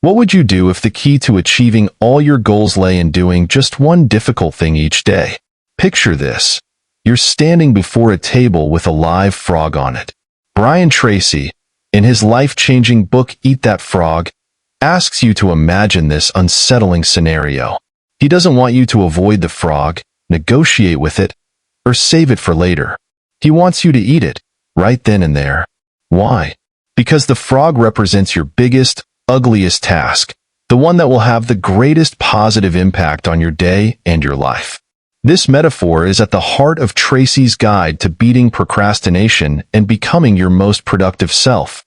What would you do if the key to achieving all your goals lay in doing just one difficult thing each day? Picture this. You're standing before a table with a live frog on it. Brian Tracy, in his life-changing book Eat That Frog, asks you to imagine this unsettling scenario. He doesn't want you to avoid the frog, negotiate with it, or save it for later. He wants you to eat it, right then and there. Why? Because the frog represents your biggest, ugliest task, the one that will have the greatest positive impact on your day and your life. This metaphor is at the heart of Tracy's guide to beating procrastination and becoming your most productive self.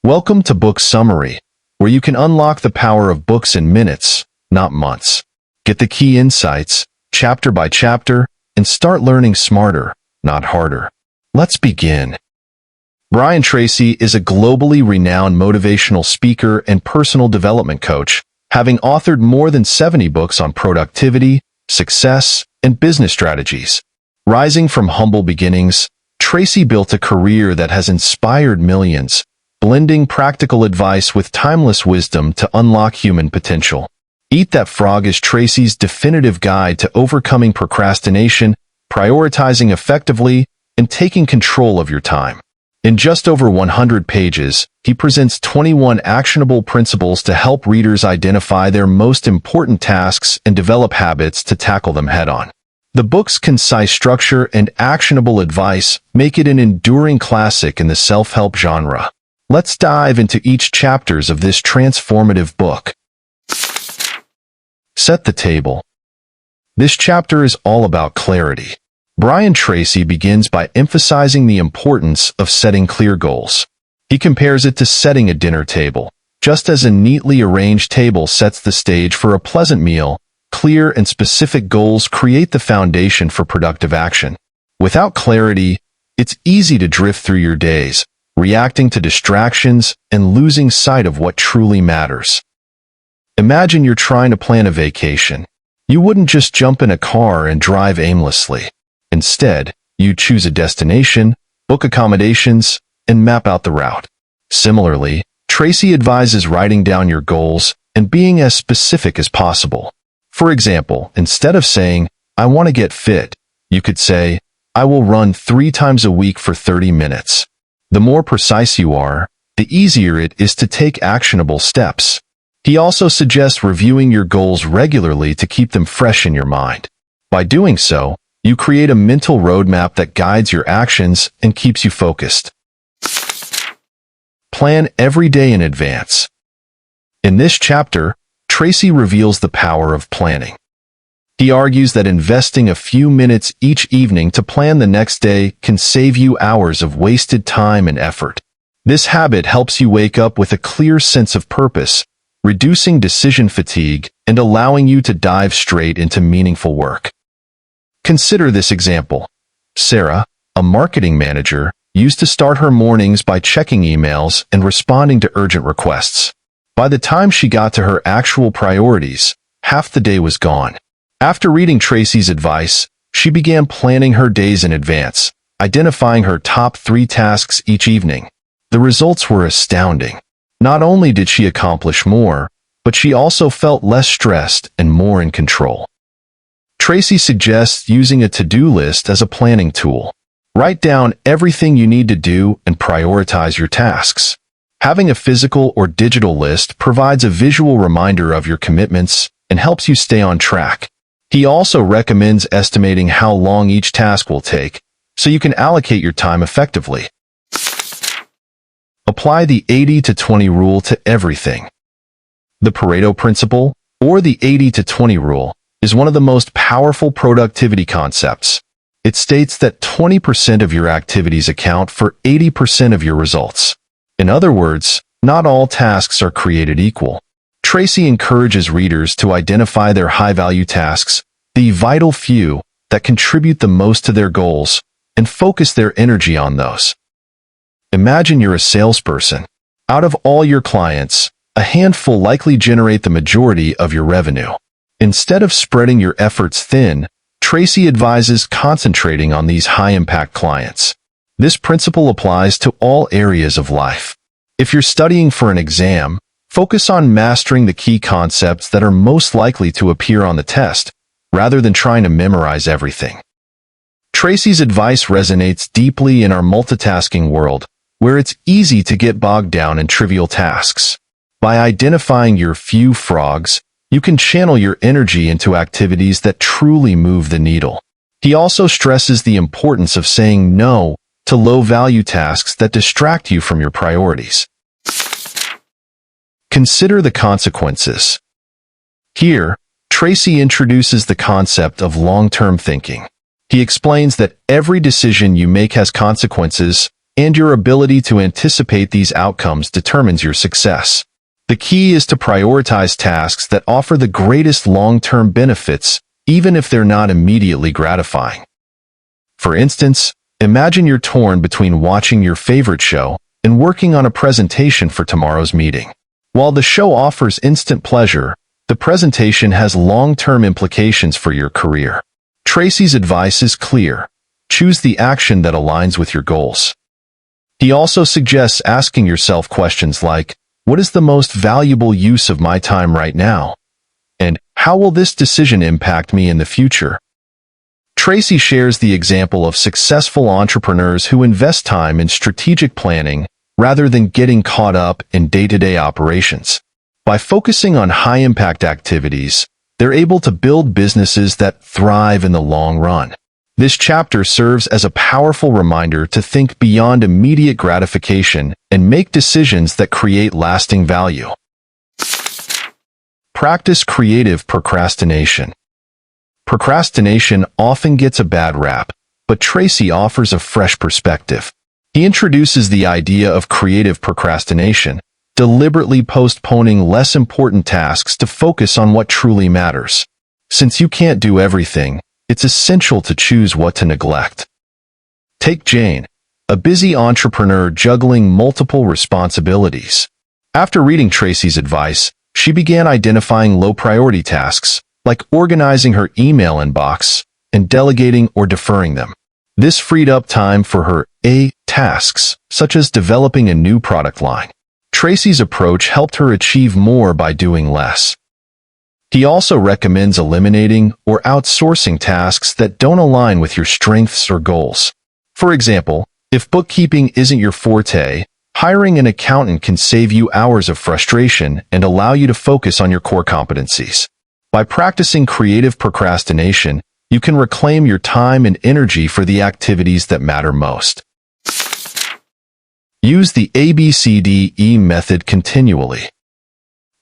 Welcome to Book Summary, where you can unlock the power of books in minutes, not months. Get the key insights, chapter by chapter, and start learning smarter, not harder. Let's begin. Brian Tracy is a globally renowned motivational speaker and personal development coach, having authored more than 70 books on productivity, success, and business strategies. Rising from humble beginnings, Tracy built a career that has inspired millions, blending practical advice with timeless wisdom to unlock human potential. Eat That Frog is Tracy's definitive guide to overcoming procrastination, prioritizing effectively, and taking control of your time. In just over 100 pages, he presents 21 actionable principles to help readers identify their most important tasks and develop habits to tackle them head-on. The book's concise structure and actionable advice make it an enduring classic in the self-help genre. Let's dive into each chapters of this transformative book. Set the table. This chapter is all about clarity. Brian Tracy begins by emphasizing the importance of setting clear goals. He compares it to setting a dinner table. Just as a neatly arranged table sets the stage for a pleasant meal, clear and specific goals create the foundation for productive action. Without clarity, it's easy to drift through your days, reacting to distractions and losing sight of what truly matters. Imagine you're trying to plan a vacation. You wouldn't just jump in a car and drive aimlessly. Instead, you choose a destination, book accommodations, and map out the route. Similarly, Tracy advises writing down your goals and being as specific as possible. For example, instead of saying, "I want to get fit," you could say, "I will run 3 times a week for 30 minutes." The more precise you are, the easier it is to take actionable steps. He also suggests reviewing your goals regularly to keep them fresh in your mind. By doing so, you create a mental roadmap that guides your actions and keeps you focused. Plan every day in advance. In this chapter, Tracy reveals the power of planning. He argues that investing a few minutes each evening to plan the next day can save you hours of wasted time and effort. This habit helps you wake up with a clear sense of purpose, reducing decision fatigue and allowing you to dive straight into meaningful work. Consider this example. Sarah, a marketing manager, used to start her mornings by checking emails and responding to urgent requests. By the time she got to her actual priorities, half the day was gone. After reading Tracy's advice, she began planning her days in advance, identifying her top 3 tasks each evening. The results were astounding. Not only did she accomplish more, but she also felt less stressed and more in control. Tracy suggests using a to-do list as a planning tool. Write down everything you need to do and prioritize your tasks. Having a physical or digital list provides a visual reminder of your commitments and helps you stay on track. He also recommends estimating how long each task will take, so you can allocate your time effectively. Apply the 80-20 rule to everything. The Pareto principle, or the 80-20 rule, is one of the most powerful productivity concepts. It states that 20% of your activities account for 80% of your results. In other words, not all tasks are created equal. Tracy encourages readers to identify their high-value tasks, the vital few that contribute the most to their goals, and focus their energy on those. Imagine you're a salesperson. Out of all your clients, a handful likely generate the majority of your revenue. Instead of spreading your efforts thin, Tracy advises concentrating on these high-impact clients. This principle applies to all areas of life. If you're studying for an exam, Focus on mastering the key concepts that are most likely to appear on the test, rather than trying to memorize everything. Tracy's advice resonates deeply in our multitasking world, where it's easy to get bogged down in trivial tasks. By identifying your few frogs, you can channel your energy into activities that truly move the needle. He also stresses the importance of saying no to low-value tasks that distract you from your priorities. Consider the consequences. Here, Tracy introduces the concept of long-term thinking. He explains that every decision you make has consequences, and your ability to anticipate these outcomes determines your success. The key is to prioritize tasks that offer the greatest long-term benefits, even if they're not immediately gratifying. For instance, imagine you're torn between watching your favorite show and working on a presentation for tomorrow's meeting. While the show offers instant pleasure, the presentation has long-term implications for your career. Tracy's advice is clear. Choose the action that aligns with your goals. He also suggests asking yourself questions like, what is the most valuable use of my time right now? And how will this decision impact me in the future? Tracy shares the example of successful entrepreneurs who invest time in strategic planning rather than getting caught up in day-to-day operations. By focusing on high-impact activities, they're able to build businesses that thrive in the long run. This chapter serves as a powerful reminder to think beyond immediate gratification and make decisions that create lasting value. Practice creative procrastination. Procrastination often gets a bad rap, but Tracy offers a fresh perspective. He introduces the idea of creative procrastination, deliberately postponing less important tasks to focus on what truly matters. Since you can't do everything, it's essential to choose what to neglect. Take Jane, a busy entrepreneur juggling multiple responsibilities. After reading Tracy's advice, she began identifying low-priority tasks, like organizing her email inbox and delegating or deferring them. This freed up time for her A tasks, such as developing a new product line. Tracy's approach helped her achieve more by doing less. He also recommends eliminating or outsourcing tasks that don't align with your strengths or goals. For example, if bookkeeping isn't your forte, hiring an accountant can save you hours of frustration and allow you to focus on your core competencies. By practicing creative procrastination, you can reclaim your time and energy for the activities that matter most. Use the ABCDE method continually.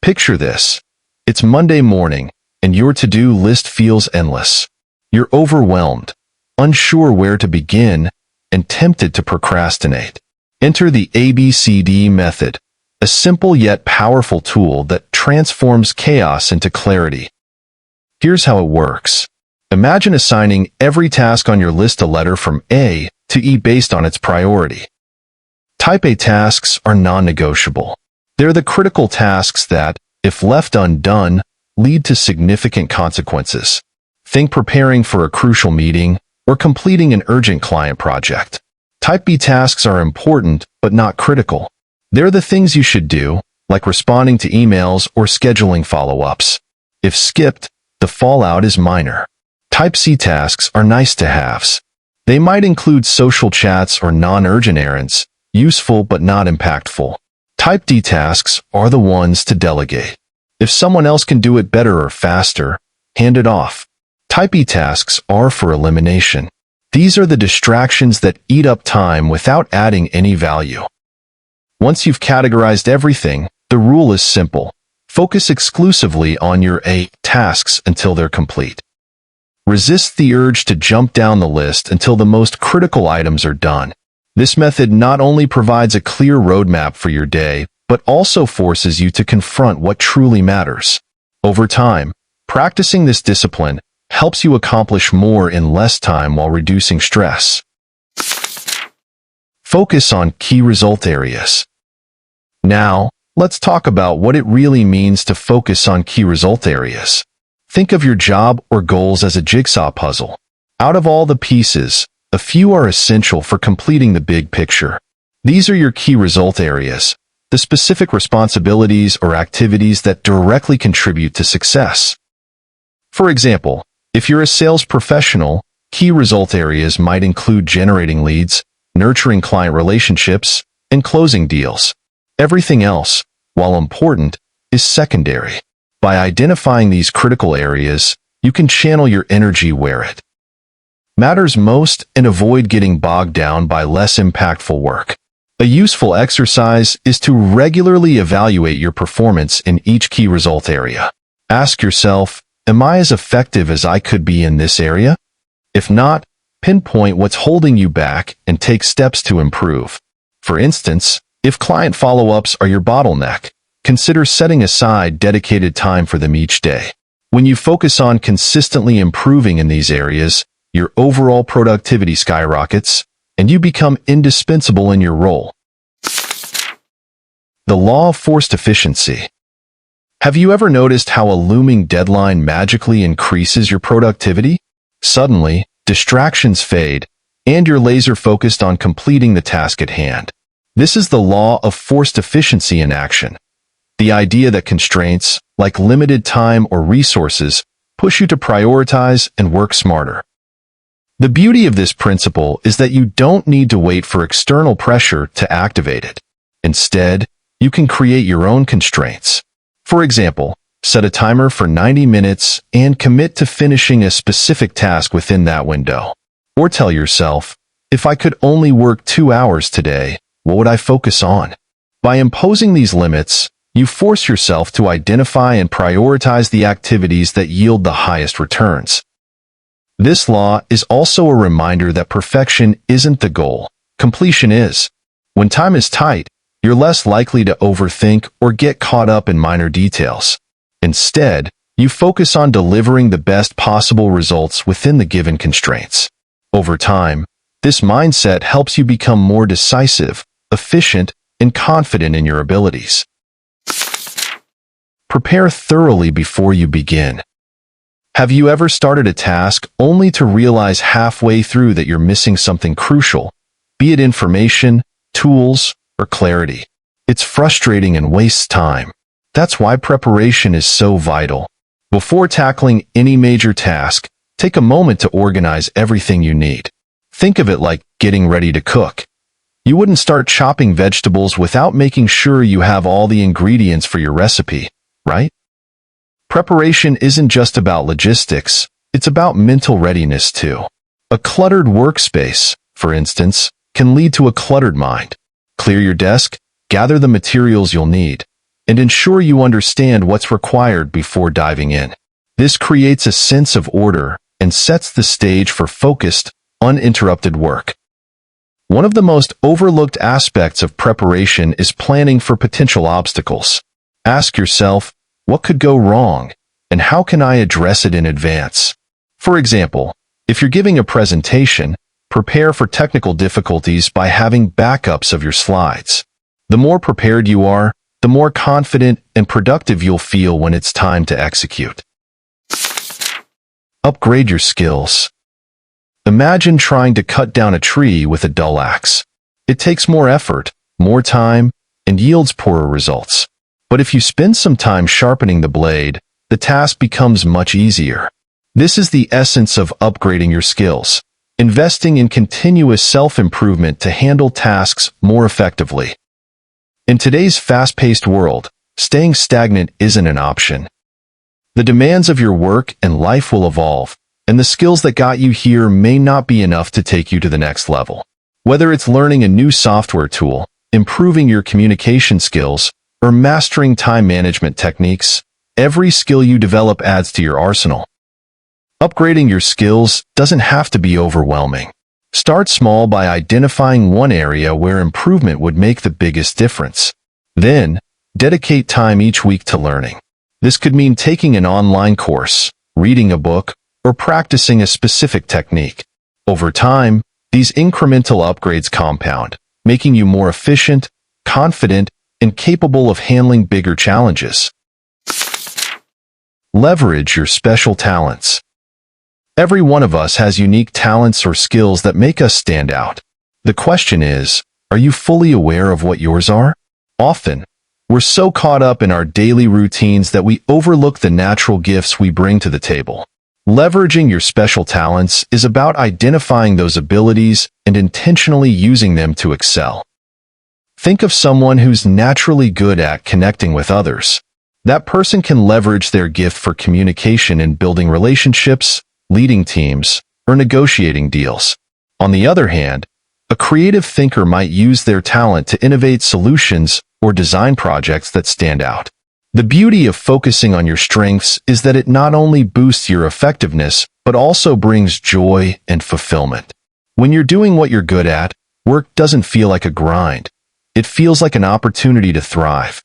Picture this. It's Monday morning, and your to-do list feels endless. You're overwhelmed, unsure where to begin, and tempted to procrastinate. Enter the ABCD method, a simple yet powerful tool that transforms chaos into clarity. Here's how it works. Imagine assigning every task on your list a letter from A to E based on its priority. Type A tasks are non-negotiable. They're the critical tasks that, if left undone, lead to significant consequences. Think preparing for a crucial meeting or completing an urgent client project. Type B tasks are important but not critical. They're the things you should do, like responding to emails or scheduling follow-ups. If skipped, the fallout is minor. Type C tasks are nice-to-haves. They might include social chats or non-urgent errands, useful but not impactful. Type D tasks are the ones to delegate. If someone else can do it better or faster, hand it off. Type E tasks are for elimination. These are the distractions that eat up time without adding any value. Once you've categorized everything, the rule is simple. Focus exclusively on your A tasks until they're complete. Resist the urge to jump down the list until the most critical items are done. This method not only provides a clear roadmap for your day, but also forces you to confront what truly matters. Over time, practicing this discipline helps you accomplish more in less time while reducing stress. Focus on key result areas. Now, let's talk about what it really means to focus on key result areas. Think of your job or goals as a jigsaw puzzle. Out of all the pieces, a few are essential for completing the big picture. These are your key result areas, the specific responsibilities or activities that directly contribute to success. For example, if you're a sales professional, key result areas might include generating leads, nurturing client relationships, and closing deals. Everything else, while important, is secondary. By identifying these critical areas, you can channel your energy where it matters most and avoid getting bogged down by less impactful work. A useful exercise is to regularly evaluate your performance in each key result area. Ask yourself, am I as effective as I could be in this area? If not, pinpoint what's holding you back and take steps to improve. For instance, if client follow-ups are your bottleneck, consider setting aside dedicated time for them each day. When you focus on consistently improving in these areas, your overall productivity skyrockets, and you become indispensable in your role. The law of forced efficiency. Have you ever noticed how a looming deadline magically increases your productivity? Suddenly, distractions fade, and you're laser-focused on completing the task at hand. This is the law of forced efficiency in action. The idea that constraints, like limited time or resources, push you to prioritize and work smarter. The beauty of this principle is that you don't need to wait for external pressure to activate it. Instead, you can create your own constraints. For example, set a timer for 90 minutes and commit to finishing a specific task within that window. Or tell yourself, if I could only work 2 hours today, what would I focus on? By imposing these limits, you force yourself to identify and prioritize the activities that yield the highest returns. This law is also a reminder that perfection isn't the goal, completion is. When time is tight, you're less likely to overthink or get caught up in minor details. Instead, you focus on delivering the best possible results within the given constraints. Over time, this mindset helps you become more decisive, efficient, and confident in your abilities. Prepare thoroughly before you begin. Have you ever started a task only to realize halfway through that you're missing something crucial, be it information, tools, or clarity? It's frustrating and wastes time. That's why preparation is so vital. Before tackling any major task, take a moment to organize everything you need. Think of it like getting ready to cook. You wouldn't start chopping vegetables without making sure you have all the ingredients for your recipe, right? Preparation isn't just about logistics, it's about mental readiness too. A cluttered workspace, for instance, can lead to a cluttered mind. Clear your desk, gather the materials you'll need, and ensure you understand what's required before diving in. This creates a sense of order and sets the stage for focused, uninterrupted work. One of the most overlooked aspects of preparation is planning for potential obstacles. Ask yourself, what could go wrong, and how can I address it in advance? For example, if you're giving a presentation, prepare for technical difficulties by having backups of your slides. The more prepared you are, the more confident and productive you'll feel when it's time to execute. Upgrade your skills. Imagine trying to cut down a tree with a dull axe. It takes more effort, more time, and yields poorer results. But if you spend some time sharpening the blade, the task becomes much easier. This is the essence of upgrading your skills, investing in continuous self-improvement to handle tasks more effectively. In today's fast-paced world, staying stagnant isn't an option. The demands of your work and life will evolve, and the skills that got you here may not be enough to take you to the next level. Whether it's learning a new software tool, improving your communication skills, or mastering time management techniques, every skill you develop adds to your arsenal. Upgrading your skills doesn't have to be overwhelming. Start small by identifying one area where improvement would make the biggest difference. Then, dedicate time each week to learning. This could mean taking an online course, reading a book, or practicing a specific technique. Over time, these incremental upgrades compound, making you more efficient, confident, and capable of handling bigger challenges. Leverage your special talents. Every one of us has unique talents or skills that make us stand out. The question is, are you fully aware of what yours are? Often, we're so caught up in our daily routines that we overlook the natural gifts we bring to the table. Leveraging your special talents is about identifying those abilities and intentionally using them to excel. Think of someone who's naturally good at connecting with others. That person can leverage their gift for communication in building relationships, leading teams, or negotiating deals. On the other hand, a creative thinker might use their talent to innovate solutions or design projects that stand out. The beauty of focusing on your strengths is that it not only boosts your effectiveness, but also brings joy and fulfillment. When you're doing what you're good at, work doesn't feel like a grind. It feels like an opportunity to thrive.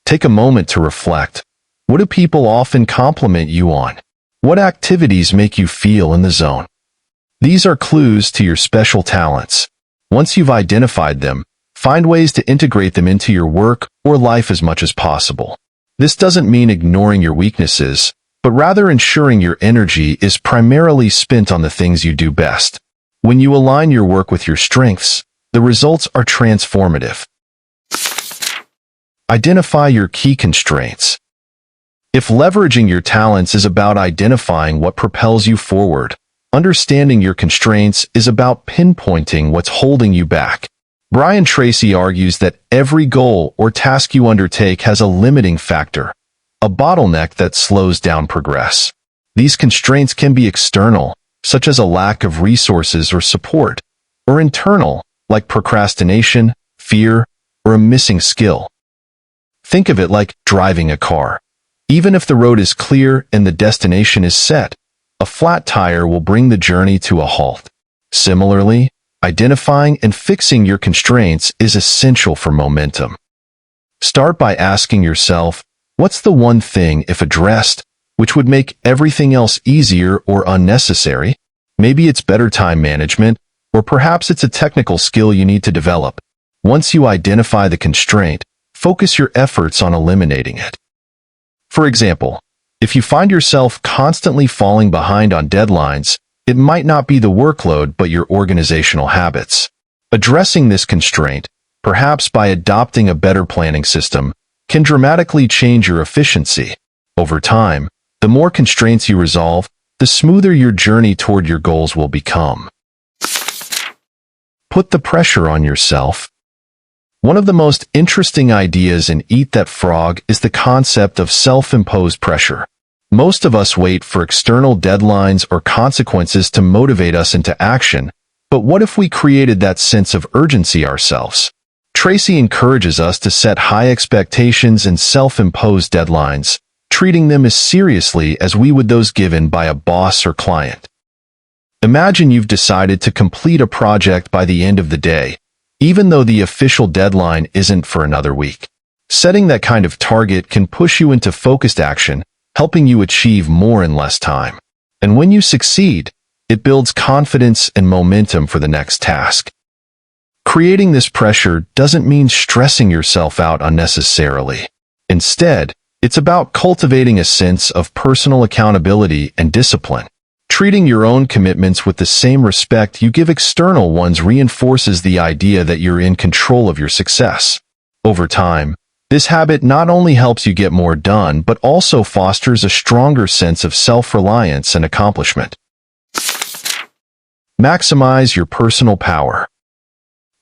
Take a moment to reflect. What do people often compliment you on? What activities make you feel in the zone? These are clues to your special talents. Once you've identified them, find ways to integrate them into your work or life as much as possible. This doesn't mean ignoring your weaknesses, but rather ensuring your energy is primarily spent on the things you do best. When you align your work with your strengths, the results are transformative. Identify your key constraints. If leveraging your talents is about identifying what propels you forward, understanding your constraints is about pinpointing what's holding you back. Tracy argues that every goal or task you undertake has a limiting factor, a bottleneck that slows down progress. These constraints can be external, such as a lack of resources or support, or internal, like procrastination, fear, or a missing skill. Think of it like driving a car. Even if the road is clear and the destination is set, a flat tire will bring the journey to a halt. Similarly, identifying and fixing your constraints is essential for momentum. Start by asking yourself, what's the one thing, if addressed, which would make everything else easier or unnecessary? Maybe it's better time management, or perhaps it's a technical skill you need to develop. Once you identify the constraint, focus your efforts on eliminating it. For example, if you find yourself constantly falling behind on deadlines, it might not be the workload but your organizational habits. Addressing this constraint, perhaps by adopting a better planning system, can dramatically change your efficiency. Over time, the more constraints you resolve, the smoother your journey toward your goals will become. Put the pressure on yourself. One of the most interesting ideas in Eat That Frog is the concept of self-imposed pressure. Most of us wait for external deadlines or consequences to motivate us into action, but what if we created that sense of urgency ourselves? Tracy encourages us to set high expectations and self-imposed deadlines, treating them as seriously as we would those given by a boss or client. Imagine you've decided to complete a project by the end of the day, even though the official deadline isn't for another week. Setting that kind of target can push you into focused action, helping you achieve more in less time. And when you succeed, it builds confidence and momentum for the next task. Creating this pressure doesn't mean stressing yourself out unnecessarily. Instead, it's about cultivating a sense of personal accountability and discipline. Treating your own commitments with the same respect you give external ones reinforces the idea that you're in control of your success. Over time, this habit not only helps you get more done, but also fosters a stronger sense of self-reliance and accomplishment. Maximize your personal power.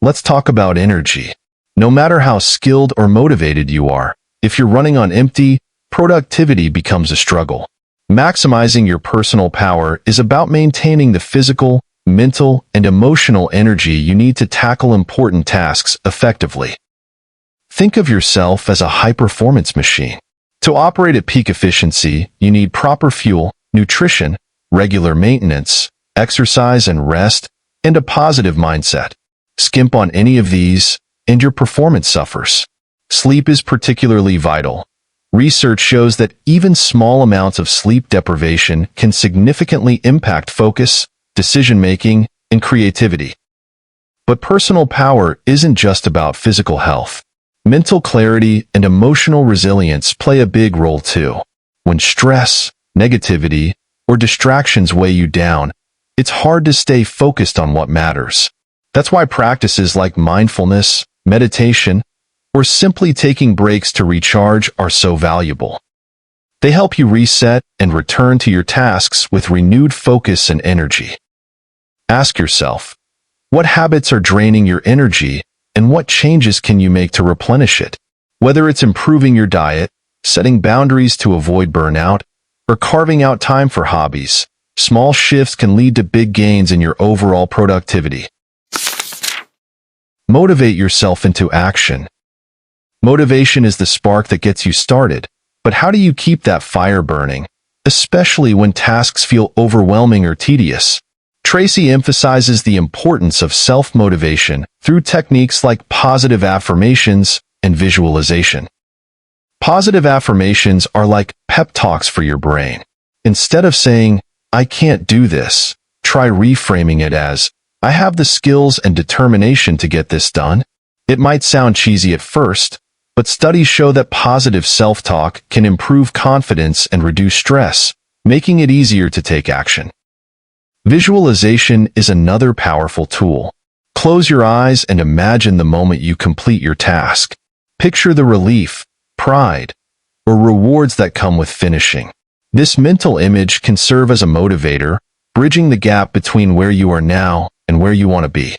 Let's talk about energy. No matter how skilled or motivated you are, if you're running on empty, productivity becomes a struggle. Maximizing your personal power is about maintaining the physical, mental, and emotional energy you need to tackle important tasks effectively. Think of yourself as a high-performance machine. To operate at peak efficiency, you need proper fuel, nutrition, regular maintenance, exercise and rest, and a positive mindset. Skimp on any of these, and your performance suffers. Sleep is particularly vital. Research shows that even small amounts of sleep deprivation can significantly impact focus, decision-making, and creativity. But personal power isn't just about physical health. Mental clarity and emotional resilience play a big role too. When stress, negativity, or distractions weigh you down, it's hard to stay focused on what matters. That's why practices like mindfulness, meditation, or simply taking breaks to recharge are so valuable. They help you reset and return to your tasks with renewed focus and energy. Ask yourself, what habits are draining your energy and what changes can you make to replenish it? Whether it's improving your diet, setting boundaries to avoid burnout, or carving out time for hobbies, small shifts can lead to big gains in your overall productivity. Motivate yourself into action. Motivation is the spark that gets you started, but how do you keep that fire burning, especially when tasks feel overwhelming or tedious? Tracy emphasizes the importance of self-motivation through techniques like positive affirmations and visualization. Positive affirmations are like pep talks for your brain. Instead of saying, "I can't do this," try reframing it as, "I have the skills and determination to get this done." It might sound cheesy at first, but studies show that positive self-talk can improve confidence and reduce stress, making it easier to take action. Visualization is another powerful tool. Close your eyes and imagine the moment you complete your task. Picture the relief, pride, or rewards that come with finishing. This mental image can serve as a motivator, bridging the gap between where you are now and where you want to be.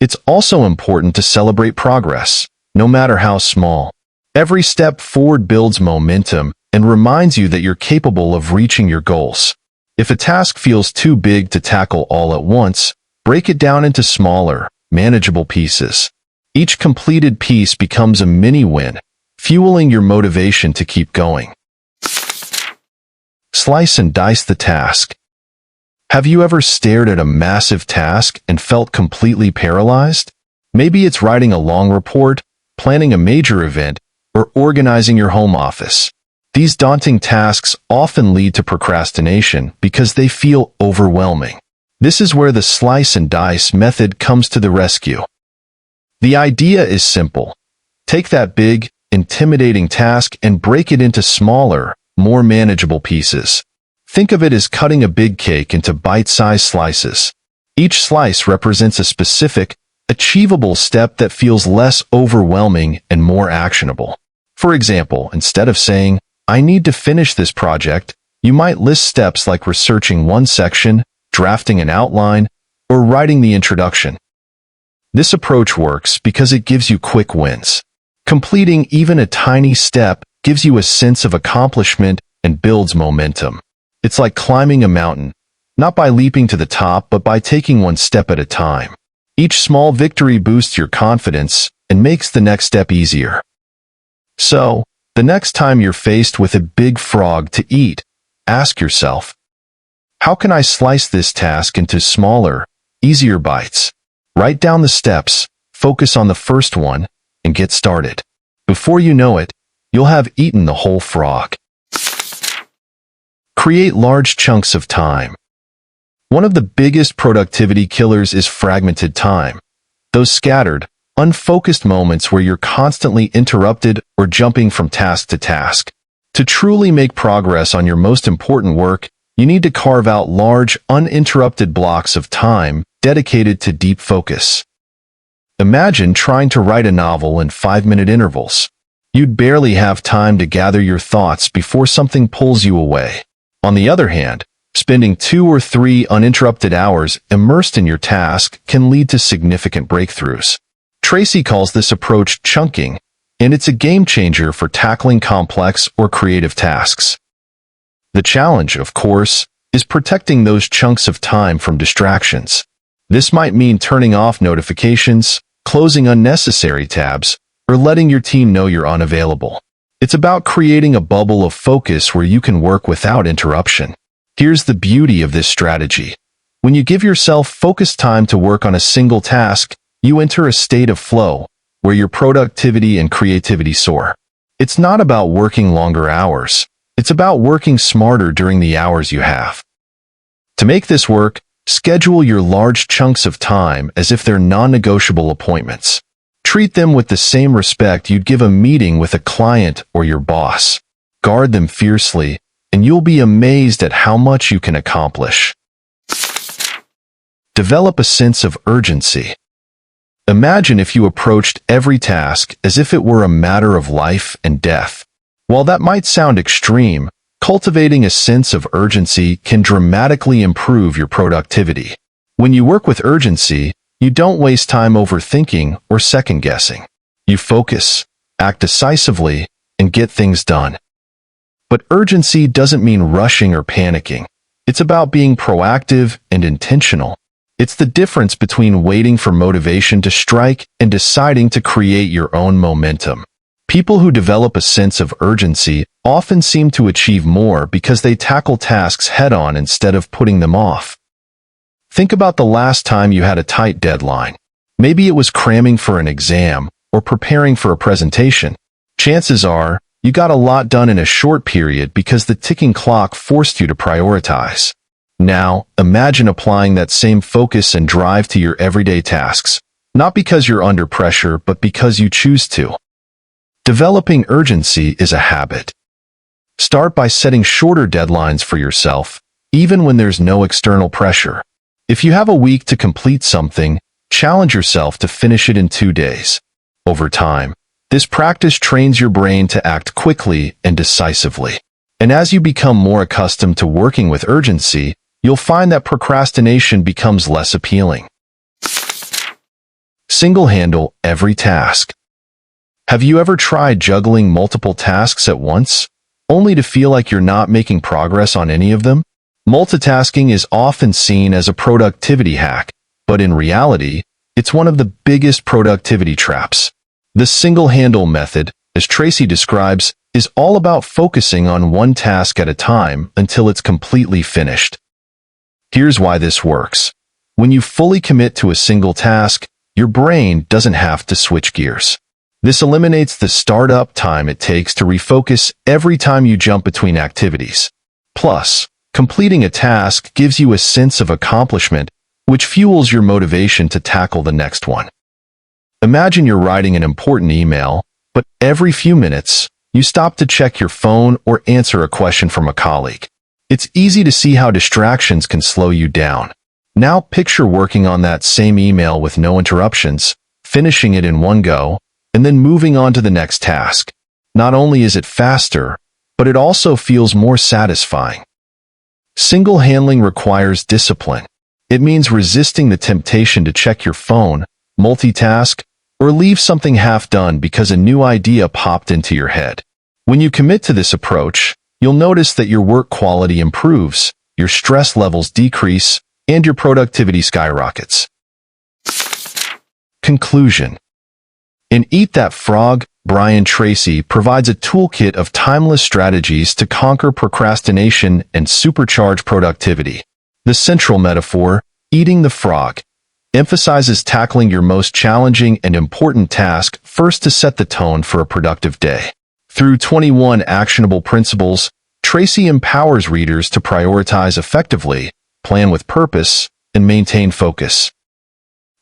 It's also important to celebrate progress, no matter how small. Every step forward builds momentum and reminds you that you're capable of reaching your goals. If a task feels too big to tackle all at once, break it down into smaller, manageable pieces. Each completed piece becomes a mini-win, fueling your motivation to keep going. Slice and dice the task. Have you ever stared at a massive task and felt completely paralyzed? Maybe it's writing a long report, planning a major event, or organizing your home office. These daunting tasks often lead to procrastination because they feel overwhelming. This is where the slice and dice method comes to the rescue. The idea is simple. Take that big, intimidating task and break it into smaller, more manageable pieces. Think of it as cutting a big cake into bite-sized slices. Each slice represents a specific, achievable step that feels less overwhelming and more actionable. For example, instead of saying, "I need to finish this project," you might list steps like researching one section, drafting an outline, or writing the introduction. This approach works because it gives you quick wins. Completing even a tiny step gives you a sense of accomplishment and builds momentum. It's like climbing a mountain, not by leaping to the top but by taking one step at a time. Each small victory boosts your confidence and makes the next step easier. So, the next time you're faced with a big frog to eat, ask yourself, how can I slice this task into smaller, easier bites? Write down the steps, focus on the first one, and get started. Before you know it, you'll have eaten the whole frog. Create large chunks of time. One of the biggest productivity killers is fragmented time. Those scattered, unfocused moments where you're constantly interrupted or jumping from task to task. To truly make progress on your most important work, you need to carve out large, uninterrupted blocks of time dedicated to deep focus. Imagine trying to write a novel in 5-minute intervals. You'd barely have time to gather your thoughts before something pulls you away. On the other hand, spending 2 or 3 uninterrupted hours immersed in your task can lead to significant breakthroughs. Tracy calls this approach chunking, and it's a game changer for tackling complex or creative tasks. The challenge, of course, is protecting those chunks of time from distractions. This might mean turning off notifications, closing unnecessary tabs, or letting your team know you're unavailable. It's about creating a bubble of focus where you can work without interruption. Here's the beauty of this strategy. When you give yourself focused time to work on a single task, you enter a state of flow, where your productivity and creativity soar. It's not about working longer hours. It's about working smarter during the hours you have. To make this work, schedule your large chunks of time as if they're non-negotiable appointments. Treat them with the same respect you'd give a meeting with a client or your boss. Guard them fiercely, and you'll be amazed at how much you can accomplish. Develop a sense of urgency. Imagine if you approached every task as if it were a matter of life and death. While that might sound extreme, cultivating a sense of urgency can dramatically improve your productivity. When you work with urgency, you don't waste time overthinking or second-guessing. You focus, act decisively, and get things done. But urgency doesn't mean rushing or panicking. It's about being proactive and intentional. It's the difference between waiting for motivation to strike and deciding to create your own momentum. People who develop a sense of urgency often seem to achieve more because they tackle tasks head-on instead of putting them off. Think about the last time you had a tight deadline. Maybe it was cramming for an exam or preparing for a presentation. Chances are, you got a lot done in a short period because the ticking clock forced you to prioritize. Now, imagine applying that same focus and drive to your everyday tasks, not because you're under pressure, but because you choose to. Developing urgency is a habit. Start by setting shorter deadlines for yourself, even when there's no external pressure. If you have a week to complete something, challenge yourself to finish it in 2 days. Over time, this practice trains your brain to act quickly and decisively. And as you become more accustomed to working with urgency, you'll find that procrastination becomes less appealing. Single-handle every task. Have you ever tried juggling multiple tasks at once, only to feel like you're not making progress on any of them? Multitasking is often seen as a productivity hack, but in reality, it's one of the biggest productivity traps. The single-handle method, as Tracy describes, is all about focusing on one task at a time until it's completely finished. Here's why this works. When you fully commit to a single task, your brain doesn't have to switch gears. This eliminates the start-up time it takes to refocus every time you jump between activities. Plus, completing a task gives you a sense of accomplishment, which fuels your motivation to tackle the next one. Imagine you're writing an important email, but every few minutes, you stop to check your phone or answer a question from a colleague. It's easy to see how distractions can slow you down. Now picture working on that same email with no interruptions, finishing it in one go, and then moving on to the next task. Not only is it faster, but it also feels more satisfying. Single handling requires discipline. It means resisting the temptation to check your phone, multitask, or leave something half done because a new idea popped into your head. When you commit to this approach, you'll notice that your work quality improves, your stress levels decrease, and your productivity skyrockets. Conclusion. In Eat That Frog, Brian Tracy provides a toolkit of timeless strategies to conquer procrastination and supercharge productivity. The central metaphor, eating the frog, emphasizes tackling your most challenging and important task first to set the tone for a productive day. Through 21 actionable principles, Tracy empowers readers to prioritize effectively, plan with purpose, and maintain focus.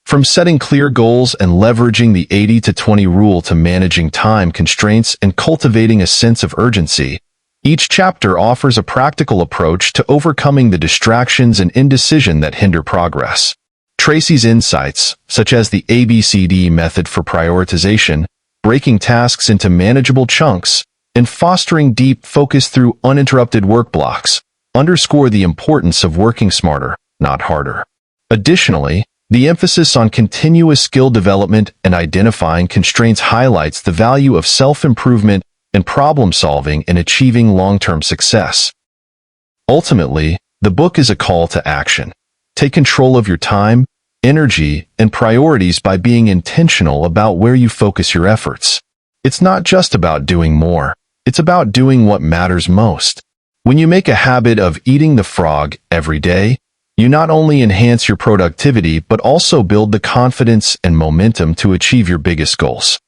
From setting clear goals and leveraging the 80-20 rule to managing time constraints and cultivating a sense of urgency, each chapter offers a practical approach to overcoming the distractions and indecision that hinder progress. Tracy's insights, such as the ABCD method for prioritization, breaking tasks into manageable chunks, and fostering deep focus through uninterrupted work blocks, underscore the importance of working smarter, not harder. Additionally, the emphasis on continuous skill development and identifying constraints highlights the value of self-improvement and problem-solving in achieving long-term success. Ultimately, the book is a call to action. Take control of your time, energy, and priorities by being intentional about where you focus your efforts. It's not just about doing more. It's about doing what matters most. When you make a habit of eating the frog every day, you not only enhance your productivity but also build the confidence and momentum to achieve your biggest goals.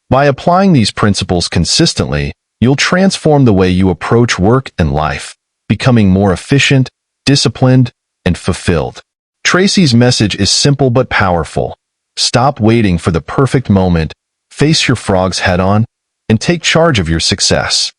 By applying these principles consistently, you'll transform the way you approach work and life, becoming more efficient, disciplined, and fulfilled. Tracy's message is simple but powerful. Stop waiting for the perfect moment, face your frogs head-on, and take charge of your success.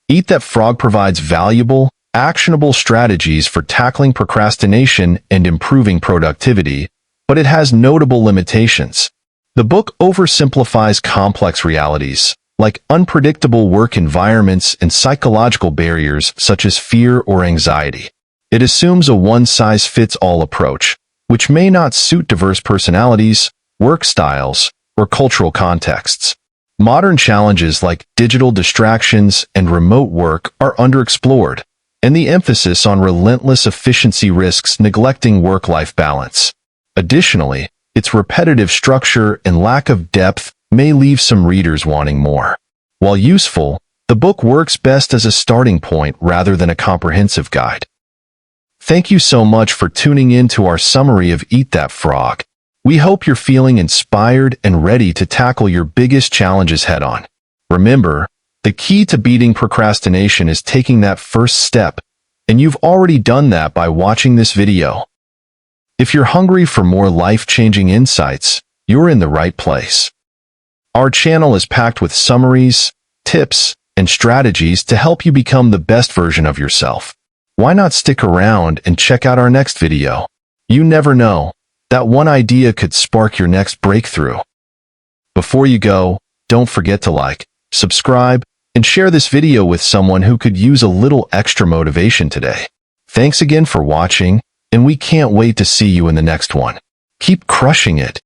Eat That Frog provides valuable, actionable strategies for tackling procrastination and improving productivity, but it has notable limitations. The book oversimplifies complex realities, like unpredictable work environments and psychological barriers such as fear or anxiety. It assumes a one-size-fits-all approach, which may not suit diverse personalities, work styles, or cultural contexts. Modern challenges like digital distractions and remote work are underexplored, and the emphasis on relentless efficiency risks neglecting work-life balance. Additionally, its repetitive structure and lack of depth may leave some readers wanting more. While useful, the book works best as a starting point rather than a comprehensive guide. Thank you so much for tuning in to our summary of Eat That Frog. We hope you're feeling inspired and ready to tackle your biggest challenges head-on. Remember, the key to beating procrastination is taking that first step, and you've already done that by watching this video. If you're hungry for more life-changing insights, you're in the right place. Our channel is packed with summaries, tips, and strategies to help you become the best version of yourself. Why not stick around and check out our next video? You never know, that one idea could spark your next breakthrough. Before you go, don't forget to like, subscribe, and share this video with someone who could use a little extra motivation today. Thanks again for watching, and we can't wait to see you in the next one. Keep crushing it.